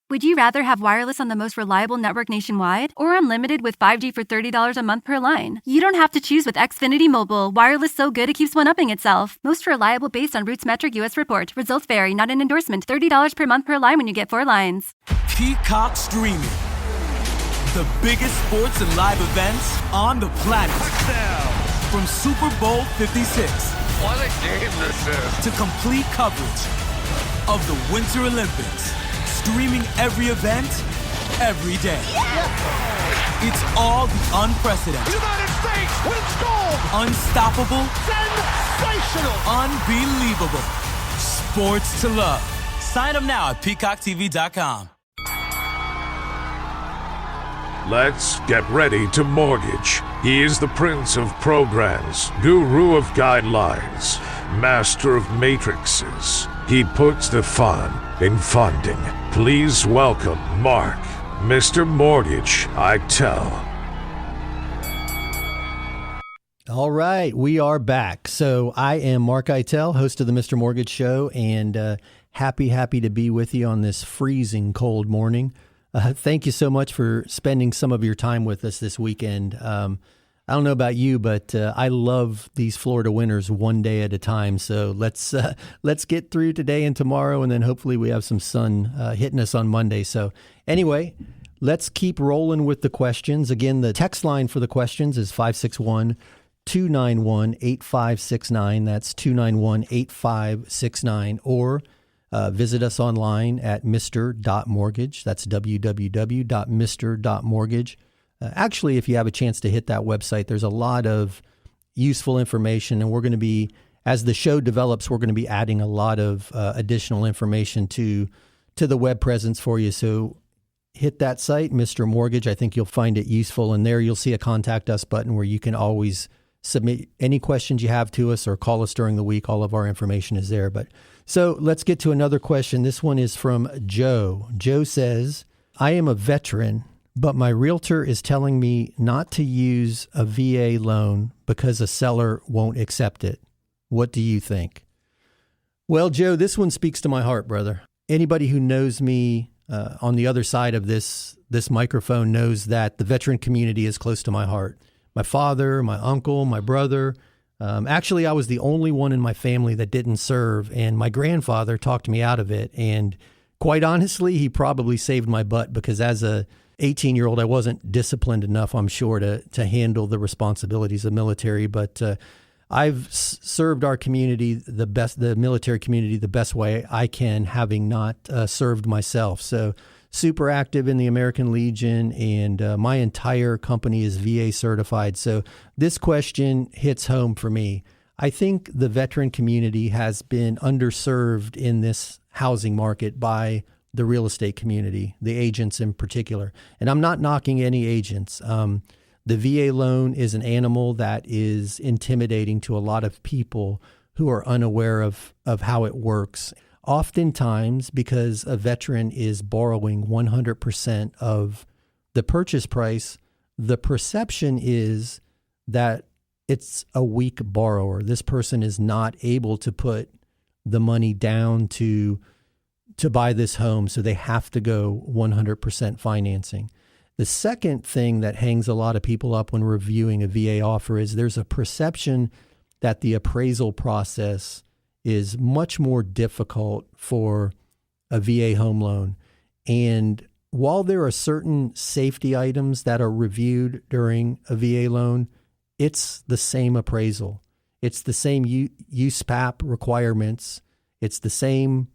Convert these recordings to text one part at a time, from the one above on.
Would you rather have wireless on the most reliable network nationwide or unlimited with 5G for $30 a month per line? You don't have to choose with Xfinity Mobile. Wireless so good it keeps one-upping itself. Most reliable based on Roots Metric US report. Results vary, not an endorsement. $30 per month per line when you get 4 lines. Peacock Streaming. The biggest sports and live events on the planet. Touchdown. From Super Bowl 56. What a game this is. To complete coverage of the Winter Olympics. Streaming every event, every day. Yeah. It's all the unprecedented. United States wins gold. Unstoppable. Sensational. Unbelievable. Sports to love. Sign up now at PeacockTV.com. Let's get ready to mortgage. He is the prince of programs, guru of guidelines, master of matrices. He puts the fun in funding. Please welcome Mark, Mr. Mortgage Eitel. All right, we are back. So I am Mark Eitel, host of the Mr. Mortgage Show, and happy to be with you on this freezing cold morning. Thank you so much for spending some of your time with us this weekend. I don't know about you, but I love these Florida winters one day at a time. So let's get through today and tomorrow, and then hopefully we have some sun hitting us on Monday. So anyway, let's keep rolling with the questions. Again, the text line for the questions is 561-291-8569. That's 291-8569. Or visit us online at mr.mortgage. That's www.mr.mortgage. Actually, if you have a chance to hit that website, there's a lot of useful information, and we're going to be, as the show develops, we're going to be adding a lot of additional information to the web presence for you. So hit that site, Mr. Mortgage. I think you'll find it useful, and there you'll see a Contact Us button where you can always submit any questions you have to us or call us during the week. All of our information is there. But so let's get to another question. This one is from Joe. Joe says, I am a veteran, but my realtor is telling me not to use a VA loan because a seller won't accept it. What do you think? Well, Joe, this one speaks to my heart, brother. Anybody who knows me on the other side of this microphone knows that the veteran community is close to my heart. My father, my uncle, my brother. Actually, I was the only one in my family that didn't serve, and my grandfather talked me out of it. And quite honestly, he probably saved my butt, because as a 18-year-old, I wasn't disciplined enough, I'm sure, to handle the responsibilities of military. But I've served our community the military community, the best way I can, having not served myself. So super active in the American Legion, and my entire company is VA certified. So this question hits home for me. I think the veteran community has been underserved in this housing market by the real estate community, the agents in particular. And I'm not knocking any agents. The VA loan is an animal that is intimidating to a lot of people who are unaware of how it works. Oftentimes, because a veteran is borrowing 100% of the purchase price, the perception is that it's a weak borrower. This person is not able to put the money down to buy this home, so they have to go 100% financing. The second thing that hangs a lot of people up when reviewing a VA offer is there's a perception that the appraisal process is much more difficult for a VA home loan. And while there are certain safety items that are reviewed during a VA loan, it's the same appraisal. It's the same USPAP requirements. It's the same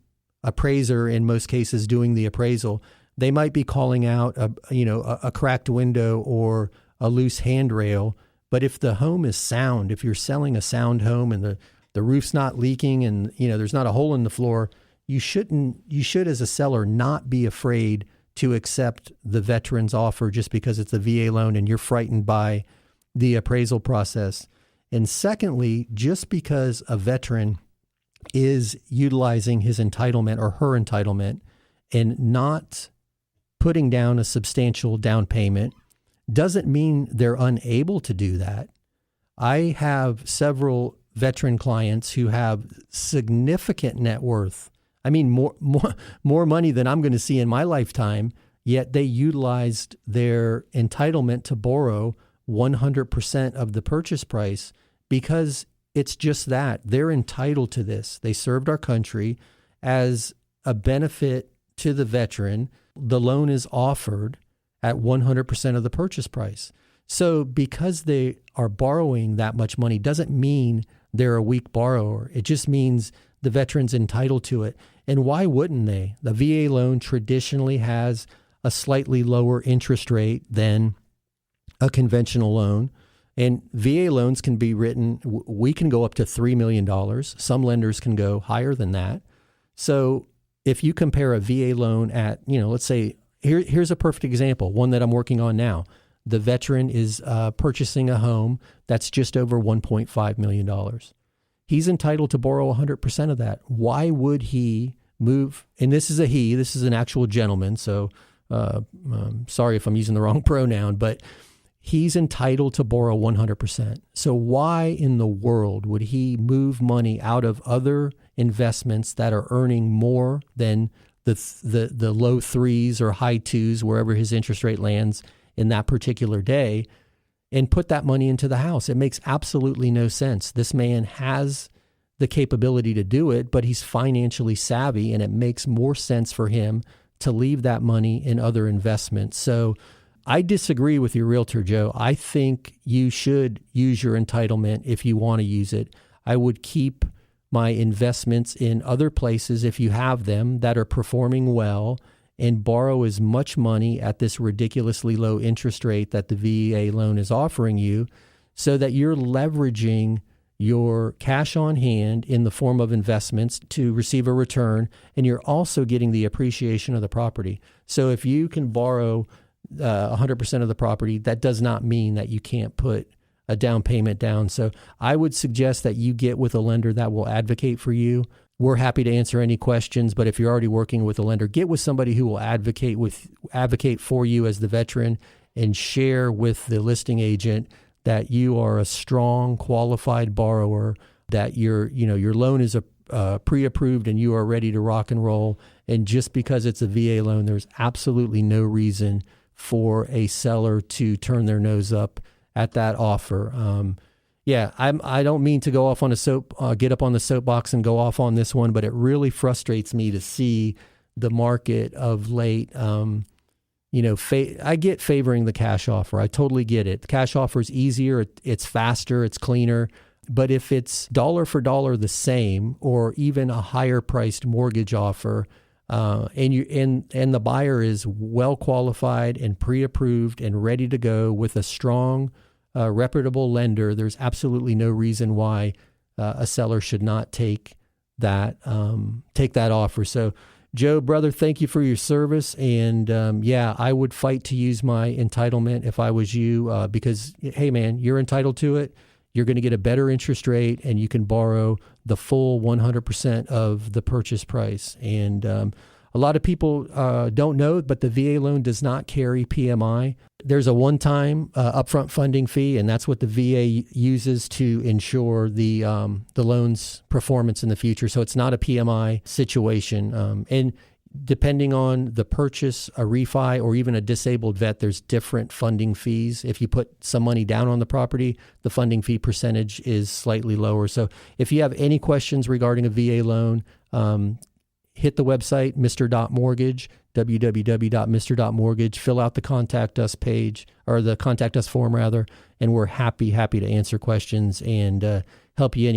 appraiser in most cases doing the appraisal. They might be calling out a cracked window or a loose handrail, but if the home is sound, if you're selling a sound home and the roof's not leaking and there's not a hole in the floor, you should as a seller not be afraid to accept the veteran's offer just because it's a VA loan and you're frightened by the appraisal process. And secondly, just because a veteran is utilizing his entitlement or her entitlement and not putting down a substantial down payment doesn't mean they're unable to do that. I have several veteran clients who have significant net worth. I mean, more money than I'm going to see in my lifetime, yet they utilized their entitlement to borrow 100% of the purchase price because it's just that. They're entitled to this. They served our country as a benefit to the veteran. The loan is offered at 100% of the purchase price. So because they are borrowing that much money doesn't mean they're a weak borrower. It just means the veteran's entitled to it. And why wouldn't they? The VA loan traditionally has a slightly lower interest rate than a conventional loan. And VA loans can be written, we can go up to $3 million. Some lenders can go higher than that. So if you compare a VA loan at, let's say, here's a perfect example, one that I'm working on now. The veteran is purchasing a home that's just over $1.5 million. He's entitled to borrow 100% of that. Why would he move? And this is an actual gentleman. So sorry if I'm using the wrong pronoun, but he's entitled to borrow 100%. So why in the world would he move money out of other investments that are earning more than the low threes or high twos, wherever his interest rate lands in that particular day, and put that money into the house? It makes absolutely no sense. This man has the capability to do it, but he's financially savvy, and it makes more sense for him to leave that money in other investments. So I disagree with your realtor, Joe. I think you should use your entitlement if you want to use it. I would keep my investments in other places, if you have them, that are performing well, and borrow as much money at this ridiculously low interest rate that the VA loan is offering you, so that you're leveraging your cash on hand in the form of investments to receive a return, and you're also getting the appreciation of the property. So if you can borrow 100% of the property, that does not mean that you can't put a down payment down. So I would suggest that you get with a lender that will advocate for you. We're happy to answer any questions, but if you're already working with a lender, get with somebody who will advocate for you as the veteran, and share with the listing agent that you are a strong, qualified borrower, that your loan is pre-approved and you are ready to rock and roll. And just because it's a VA loan, there's absolutely no reason for a seller to turn their nose up at that offer. I don't mean to go off on get up on the soapbox and go off on this one, but it really frustrates me to see the market of late. I get favoring the cash offer. I totally get it. The cash offer is easier, it's faster, it's cleaner. But if it's dollar for dollar the same, or even a higher priced mortgage offer, and the buyer is well qualified and pre-approved and ready to go with a strong, reputable lender, there's absolutely no reason why a seller should not take that offer. So, Joe, brother, thank you for your service. And I would fight to use my entitlement if I was you, because, hey, man, you're entitled to it. You're going to get a better interest rate, and you can borrow the full 100% of the purchase price. And a lot of people don't know, but the VA loan does not carry PMI. There's a one-time upfront funding fee, and that's what the VA uses to ensure the loan's performance in the future. So it's not a PMI situation. And depending on the purchase, a refi, or even a disabled vet, there's different funding fees. If you put some money down on the property, the funding fee percentage is slightly lower. So if you have any questions regarding a VA loan, hit the website, Mr.Mortgage, www.mr.mortgage, fill out the contact us page, or the contact us form rather, and we're happy to answer questions and help you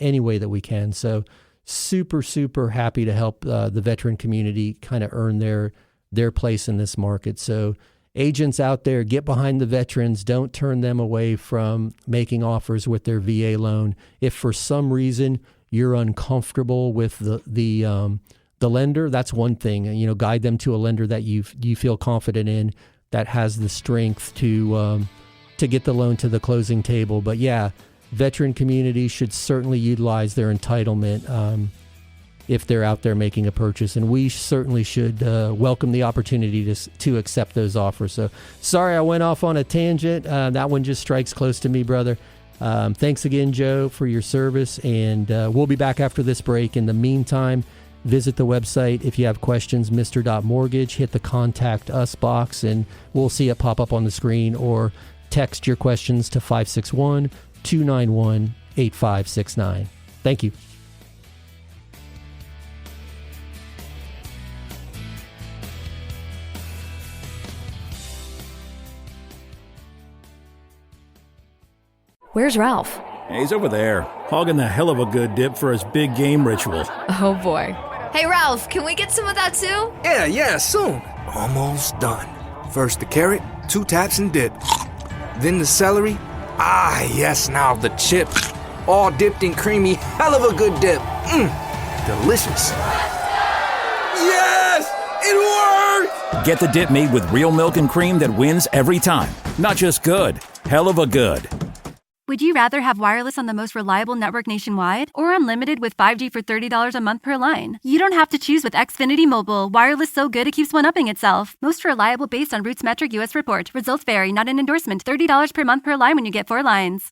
any way that we can. So super, super happy to help the veteran community kind of earn their place in this market. So agents out there, get behind the veterans. Don't turn them away from making offers with their VA loan. If for some reason you're uncomfortable with the lender, that's one thing. Guide them to a lender that you feel confident in, that has the strength to get the loan to the closing table. But yeah, veteran community should certainly utilize their entitlement if they're out there making a purchase, and we certainly should welcome the opportunity to accept those offers. So sorry I went off on a tangent. That one just strikes close to me, brother. Thanks again, Joe, for your service, and we'll be back after this break. In the meantime, visit the website. If you have questions, Mr.Mortgage, hit the Contact Us box, and we'll see it pop up on the screen, or text your questions to 561-291-8569. Thank you. Where's Ralph? He's over there, hogging the hell of a good dip for his big game ritual. Oh boy. Hey Ralph, can we get some of that too? Yeah, soon. Almost done. First the carrot, 2 taps and dip. Then the celery. Ah, yes, now the chips. All dipped in creamy, hell of a good dip. Delicious. Yes! It worked! Get the dip made with real milk and cream that wins every time. Not just good, hell of a good. Would you rather have wireless on the most reliable network nationwide or unlimited with 5G for $30 a month per line? You don't have to choose with Xfinity Mobile. Wireless so good it keeps one-upping itself. Most reliable based on RootMetric US report. Results vary, not an endorsement. $30 per month per line when you get 4 lines.